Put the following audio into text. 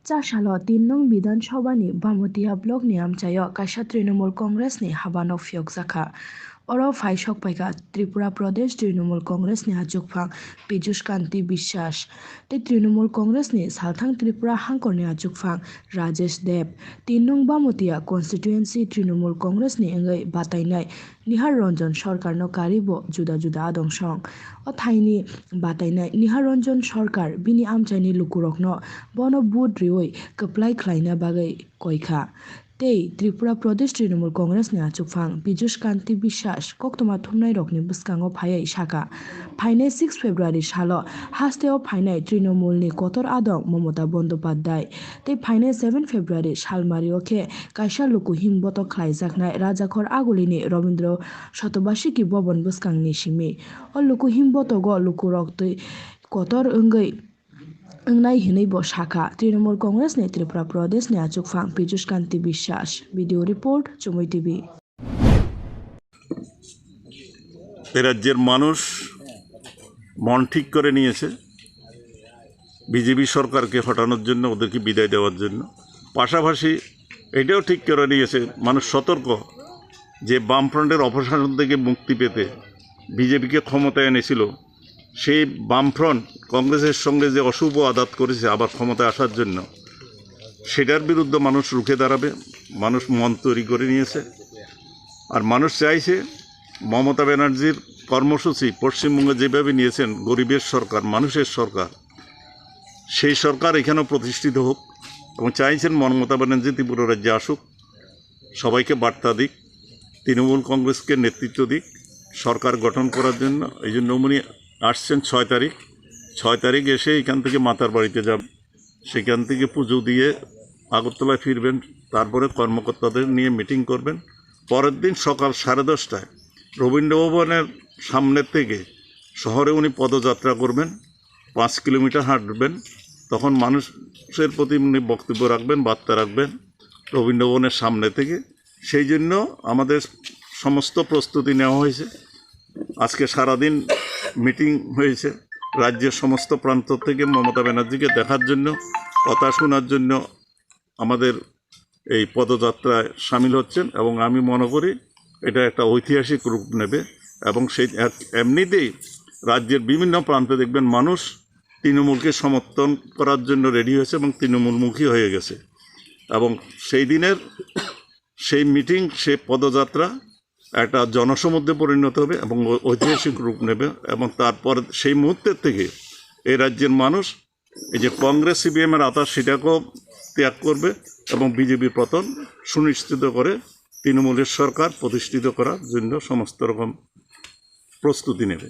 Chashalo 3 nong Bidhansaभा ni Bamutia block ni amchayo kaisa Trinamool Congress ni Habanog Manjakha. Oro Faishok Paika Tripura Pradesh Trinamool Congress ni Achukphang Pijus Kanti Biswas te Trinamool Congress ni Salthang Tripura Hangkor ni Achukphang Rajesh Deb 3 nong Bamutia constituency Trinamool Congress ni engai batainai Nihar Ranjan Sarkar no karibo juda juda adongsong o thaini batainai Nihar Ranjan Sarkar bini amchaini lukurokno bono bud rioi kaplai khlaina bagai koikha tei Tripura Pradesh Trinamool Congress ni achukphang Pijus Kanti Biswas koktoma thumnai rokni bwskango phaiai saka phainai 6 February salo hasteo phainai Trinamool ni kotor adong Mamata Bondopadhyay tei phainai 7 February salmario khe kaisa luku himboto khlaijaknai Rajakhor Agulini Robindra Shotobashiki Bhaban bwskangni simi o luku himboto go lukurok tei kotor Nai hinai bo shaka Trinamool Congress ni Tripura Pradesh ni achukphang Pijus Kanti Biswas. Video report CHUMUI TV. রাজ্যের মানুষ মন ঠিক করে নিয়েছে BJP সরকারকে হটানোর জন্য, ওদেরকে বিদায় দেওয়ার জন্য। পাশাপাশি এটাও ঠিক করে নিয়েছে মানুষ সতর্ক যে বামফ্রন্টের অপশাসন থেকে মুক্তি পেতে বিজেপিকে ক্ষমতায় এনেছিল সেই বামফ্রন্ট কংগ্রেসের সঙ্গে যে অশুভ আঘাত করেছে আবার ক্ষমতায় আসার জন্য, সেটার বিরুদ্ধে মানুষ রুখে দাঁড়াবে। মানুষ মন তৈরি করে নিয়েছে। আর মানুষ চাইছে মমতা ব্যানার্জির কর্মসূচি পশ্চিমবঙ্গে যেভাবে নিয়েছেন, গরিবের সরকার, মানুষের সরকার, সেই সরকার এখানেও প্রতিষ্ঠিত হোক এবং চাইছেন মমতা ব্যানার্জি ত্রিপুরা রাজ্যে আসুক, সবাইকে বার্তা দিক, তৃণমূল কংগ্রেসকে নেতৃত্ব দিক সরকার গঠন করার জন্য। এই জন্য উনি আসছেন 6 তারিখ এসে এখান থেকে মাতার বাড়িতে যাবেন, সেখান থেকে পুজো দিয়ে আগরতলায় ফিরবেন, তারপরে কর্মকর্তাদের নিয়ে মিটিং করবেন। পরের দিন সকাল 10:30টায় রবীন্দ্র ভবনের সামনের থেকে শহরে উনি পদযাত্রা করবেন, 5 কিলোমিটার হাঁটবেন। তখন মানুষের প্রতি উনি বক্তব্য রাখবেন, বার্তা রাখবেন রবীন্দ্র ভবনের সামনে থেকে। সেই জন্য আমাদের সমস্ত প্রস্তুতি নেওয়া হয়েছে। আজকে সারাদিন মিটিং হয়েছে রাজ্যের সমস্ত প্রান্ত থেকে মমতা ব্যানার্জিকে দেখার জন্য, কথা শোনার জন্য আমাদের এই পদযাত্রায় সামিল হচ্ছেন এবং আমি মনে করি এটা একটা ঐতিহাসিক রূপ নেবে। এবং সেই এমনিতেই রাজ্যের বিভিন্ন প্রান্তে দেখবেন মানুষ তৃণমূলকে সমর্থন করার জন্য রেডি হয়েছে এবং তৃণমূলমুখী হয়ে গেছে। এবং সেই দিনের সেই মিটিং, সেই পদযাত্রা একটা জনসমুদ্রে পরিণত হবে এবং ঐতিহাসিক রূপ নেবে। এবং তারপর সেই মুহূর্তের থেকে এই রাজ্যের মানুষ এই যে কংগ্রেস সিপিএমের আতা সেটাকেও ত্যাগ করবে এবং বিজেপির পতন সুনিশ্চিত করে তৃণমূলের সরকার প্রতিষ্ঠিত করার জন্য সমস্ত রকম প্রস্তুতি নেবে।